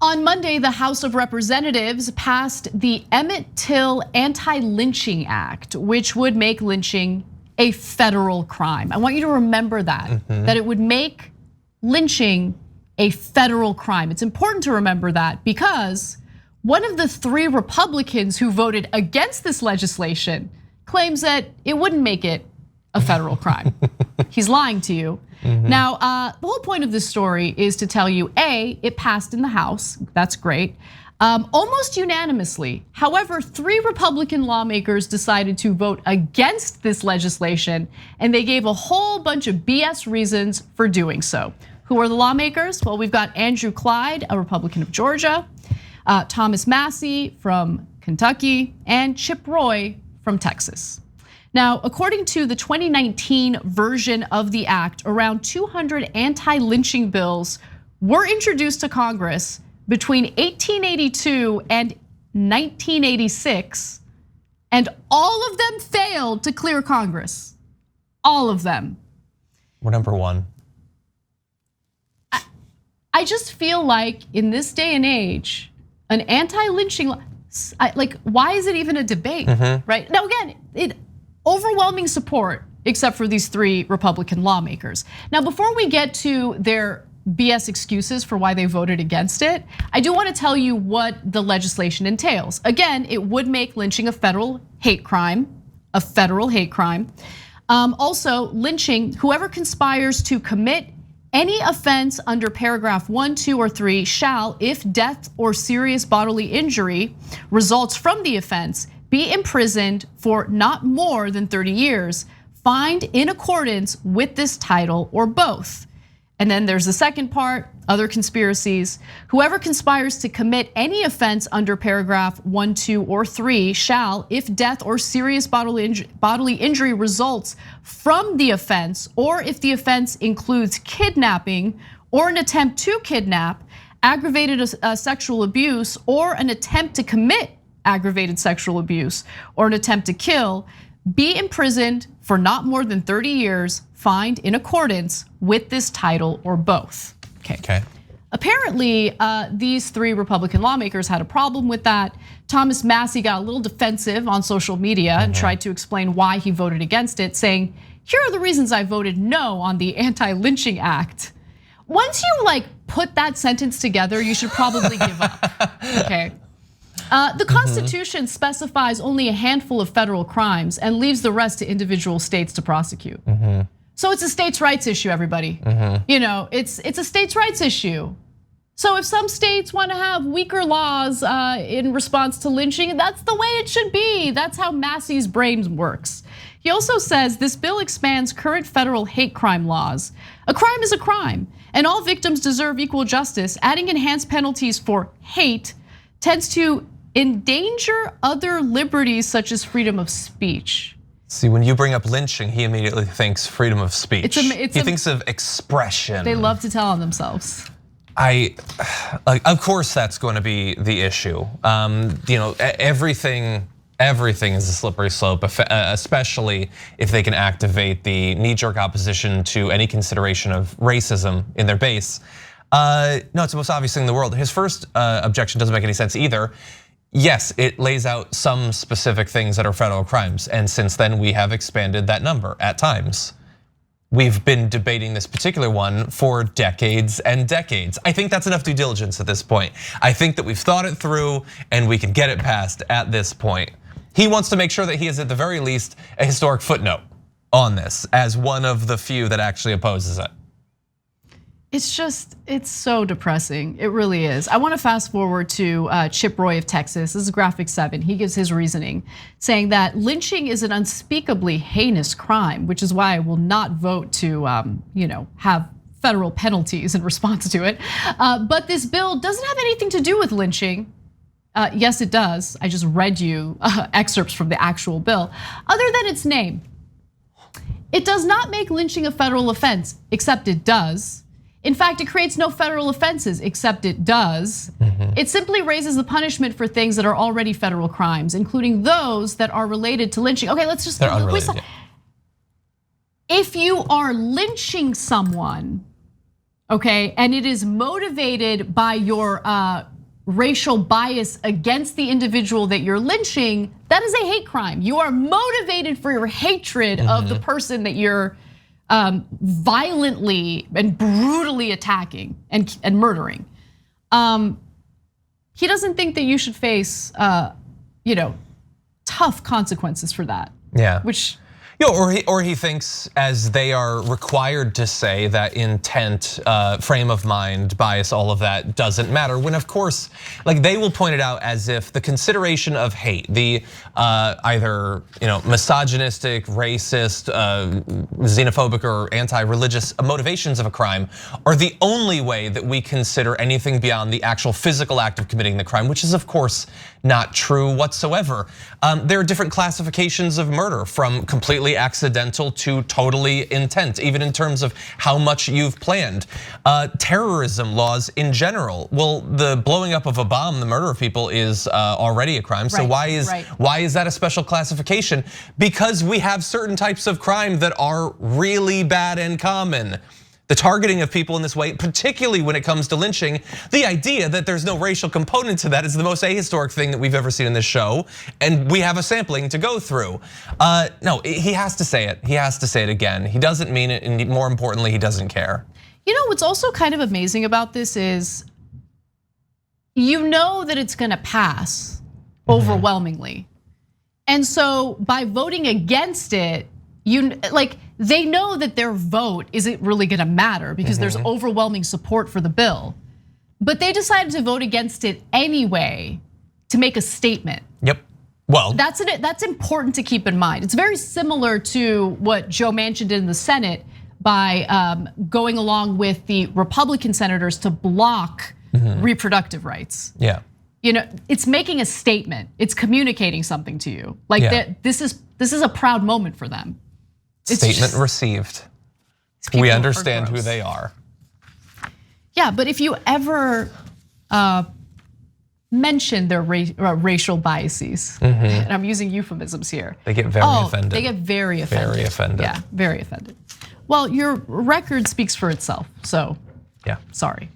On Monday, the House of Representatives passed the Emmett Till Antilynching Act, which would make lynching a federal crime. I want you to remember that, that it would make lynching a federal crime. It's important to remember that because one of the 3 Republicans who voted against this legislation claims that it wouldn't make it a federal crime. He's lying to you. Now, the whole point of this story is to tell you, A, it passed in the House, that's great, almost unanimously. However, 3 Republican lawmakers decided to vote against this legislation, and they gave a whole bunch of BS reasons for doing so. Who are the lawmakers? Well, we've got Andrew Clyde, a Republican of Georgia, Thomas Massie from Kentucky, and Chip Roy from Texas. Now, according to the 2019 version of the act, around 200 anti-lynching bills were introduced to Congress between 1882 and 1986, and all of them failed to clear Congress. All of them. We're number 1. I just feel like in this day and age, an anti-lynching law, like why is it even a debate, right? Now again, overwhelming support except for these 3 Republican lawmakers. Now, before we get to their BS excuses for why they voted against it, I do want to tell you what the legislation entails. Again, it would make lynching a federal hate crime, Also, lynching, whoever conspires to commit any offense under paragraph 1, 2, or 3 shall, if death or serious bodily injury results from the offense, be imprisoned for not more than 30 years, fined in accordance with this title or both. And then there's the second part, other conspiracies. Whoever conspires to commit any offense under paragraph 1, 2, or 3 shall, if death or serious bodily injury results from the offense, or if the offense includes kidnapping or an attempt to kidnap, aggravated sexual abuse, or an attempt to commit aggravated sexual abuse, or an attempt to kill, be imprisoned for not more than 30 years, fined in accordance with this title or both. Okay. Apparently, these 3 Republican lawmakers had a problem with that. Thomas Massie got a little defensive on social media and tried to explain why he voted against it, saying, here are the reasons I voted no on the Anti-Lynching Act. Once you put that sentence together, you should probably give up, okay? The Constitution specifies only a handful of federal crimes and leaves the rest to individual states to prosecute. So it's a states' rights issue, everybody. You know, it's a states' rights issue. So if some states want to have weaker laws in response to lynching, that's the way it should be. That's how Massie's brain works. He also says this bill expands current federal hate crime laws. A crime is a crime, and all victims deserve equal justice. Adding enhanced penalties for hate tends to endanger other liberties such as freedom of speech. See, when you bring up lynching, he immediately thinks freedom of speech. He thinks of expression. They love to tell on themselves. Of course, that's going to be the issue. You know, everything is a slippery slope, especially if they can activate the knee-jerk opposition to any consideration of racism in their base. No, it's the most obvious thing in the world. His first objection doesn't make any sense either. Yes, it lays out some specific things that are federal crimes, and since then we have expanded that number at times. We've been debating this particular one for decades and decades. I think that's enough due diligence at this point. I think that we've thought it through and we can get it passed at this point. He wants to make sure that he is at the very least a historic footnote on this as one of the few that actually opposes it. It's so depressing. It really is. I want to fast forward to Chip Roy of Texas. This is Graphic 7. He gives his reasoning, saying that lynching is an unspeakably heinous crime, which is why I will not vote to have federal penalties in response to it. But this bill doesn't have anything to do with lynching. Yes, it does. I just read you excerpts from the actual bill. Other than its name, it does not make lynching a federal offense, except it does. In fact, it creates no federal offenses, except it does. It simply raises the punishment for things that are already federal crimes, including those that are related to lynching. Okay, let's just. They're unrelated. If you are lynching someone, okay, and it is motivated by your racial bias against the individual that you're lynching, that is a hate crime. You are motivated for your hatred of the person that you're violently and brutally attacking and murdering. He doesn't think that you should face, tough consequences for that. Yeah. Which. Or he thinks, as they are required to say, that intent, frame of mind, bias, all of that doesn't matter. When of course, like they will point it out as if the consideration of hate, the either misogynistic, racist, xenophobic, or anti-religious motivations of a crime are the only way that we consider anything beyond the actual physical act of committing the crime, which is of course not true whatsoever. There are different classifications of murder, from completely accidental to totally intent, even in terms of how much you've planned. Terrorism laws in general, well, the blowing up of a bomb, the murder of people is already a crime. So why is that a special classification? Because we have certain types of crime that are really bad and common. The targeting of people in this way, particularly when it comes to lynching, the idea that there's no racial component to that is the most ahistoric thing that we've ever seen in this show, and we have a sampling to go through. No, he has to say it. He has to say it again. He doesn't mean it, and more importantly, he doesn't care. What's also kind of amazing about this is, that it's gonna pass overwhelmingly. And so by voting against it, they know that their vote isn't really gonna matter because there's overwhelming support for the bill. But they decided to vote against it anyway to make a statement. Yep. Well, that's important to keep in mind. It's very similar to what Joe Manchin did in the Senate by going along with the Republican senators to block reproductive rights. Yeah. It's making a statement. It's communicating something to you. This is a proud moment for them. Statement received. We understand who they are. Yeah, but if you ever mention their racial biases, and I'm using euphemisms here. They get very offended. They get very offended. Very offended. Yeah, very offended. Well, your record speaks for itself, so yeah. Sorry.